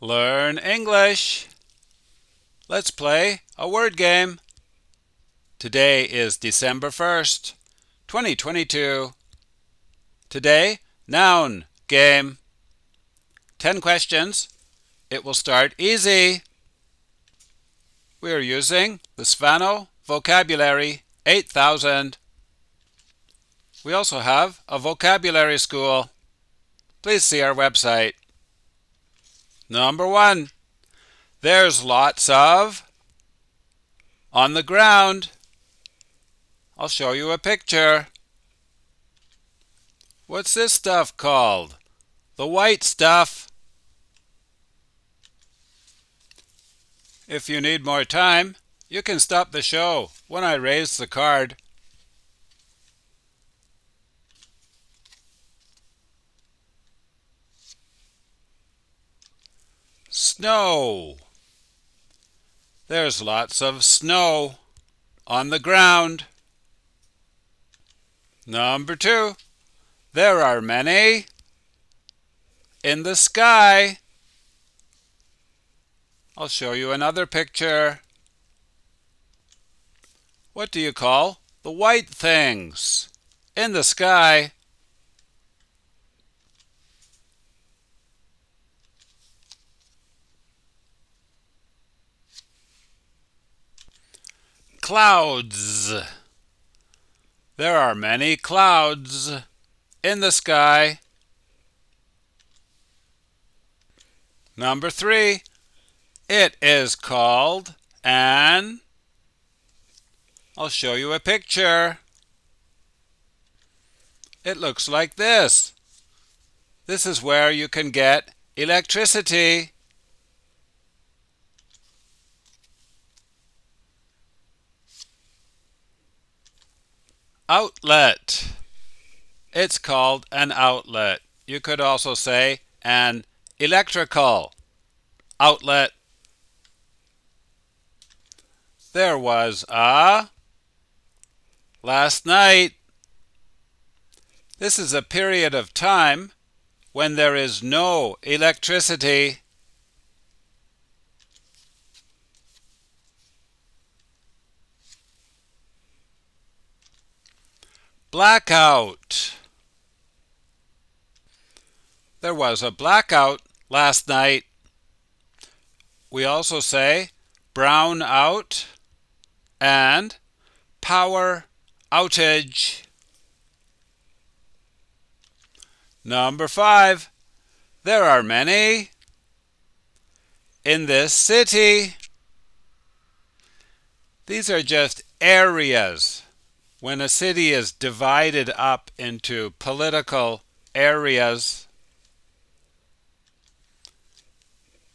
Learn English. Let's play a word game. Today is December 1st, 2022. Today, noun game. 10 questions. It will start easy. We are using the Svano Vocabulary 8000. We also have a vocabulary school. Please see our website. Number 1. There's lots of on the ground. I'll show you a picture. What's this stuff called? The white stuff. If you need more time, you can stop the show when I raise the card. Snow. There's lots of snow on the ground. Number 2. There are many in the sky. I'll show you another picture. What do you call the white things in the sky? Clouds. There are many clouds in the sky. Number 3. It is called an... I'll show you a picture. It looks like this. This is where you can get electricity. Outlet. It's called an outlet. You could also say an electrical outlet. There was a last night. This is a period of time when there is no electricity. Blackout. There was a blackout last night. We also say brown out and power outage. Number 5. There are many in this city. These are just areas. When a city is divided up into political areas,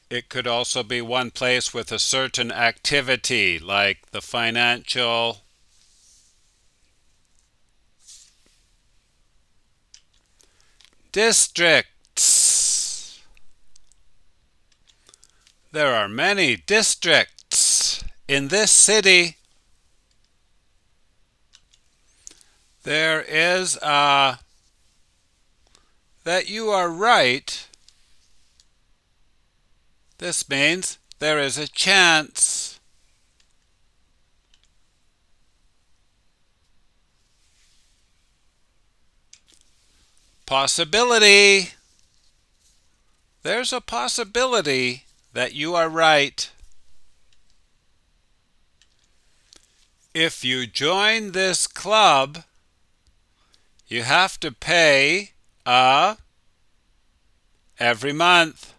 it could also be one place with a certain activity, like the financial, districts. There are many districts in this city. There is a that you are right. This means there is a chance. Possibility. There's a possibility that you are right. If you join this club, you have to pay every month.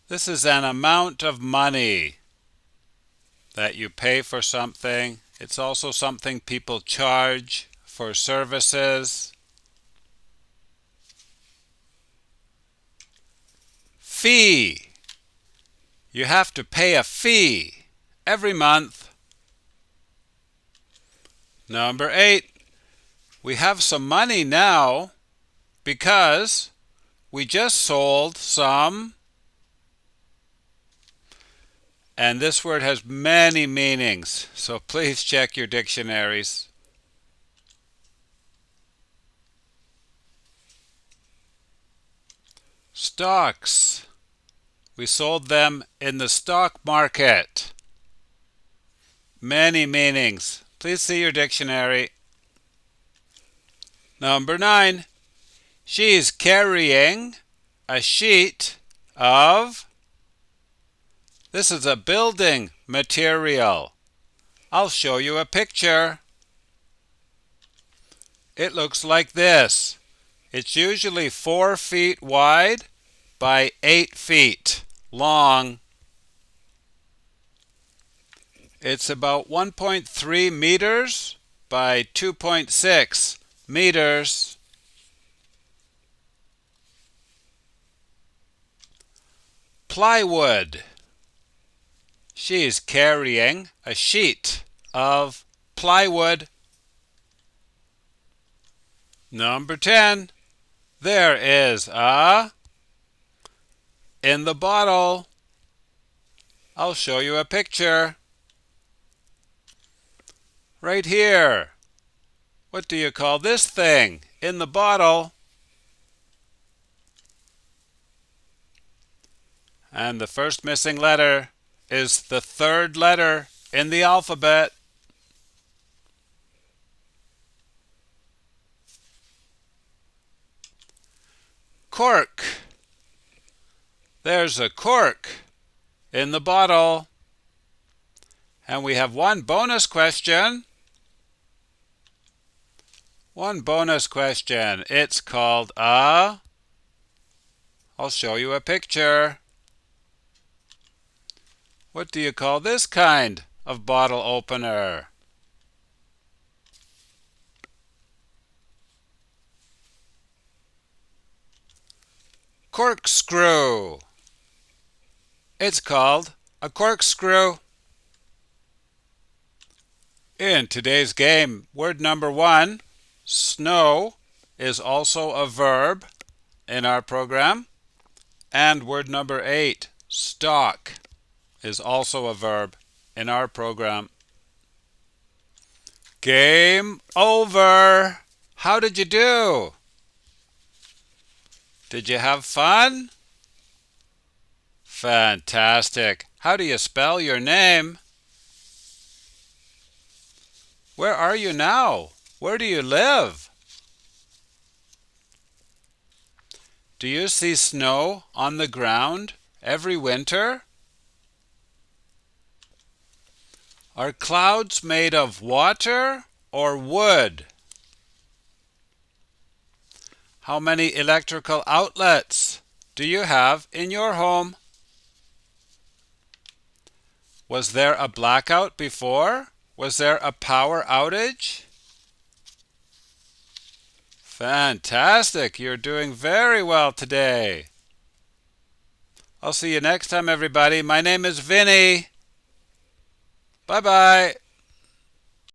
This is an amount of money that you pay for something. It's also something people charge for services. Fee. You have to pay a fee every month. Number 8. We have some money now because we just sold some. And this word has many meanings, so please check your dictionaries. Stocks. We sold them in the stock market. Many meanings. Please see your dictionary. Number 9. She's carrying a sheet of... This is a building material. I'll show you a picture. It looks like this. It's usually 4 feet wide by 8 feet long. It's about 1.3 meters by 2.6 meters. Plywood. She's carrying a sheet of plywood. Number 10. There is a... in the bottle. I'll show you a picture. Right here. What do you call this thing in the bottle? And the first missing letter is the third letter in the alphabet. Cork. There's a cork in the bottle. And we have one bonus question. One bonus question. It's called a... I'll show you a picture. What do you call this kind of bottle opener? Corkscrew. It's called a corkscrew. In today's game, word number 1, snow, is also a verb in our program. And word number 8, stock, is also a verb in our program. Game over. How did you do? Did you have fun? Fantastic. How do you spell your name? Where are you now? Where do you live? Do you see snow on the ground every winter? Are clouds made of water or wood? How many electrical outlets do you have in your home? Was there a blackout before? Was there a power outage? Fantastic! You're doing very well today. I'll see you next time, everybody. My name is Vinny. Bye-bye.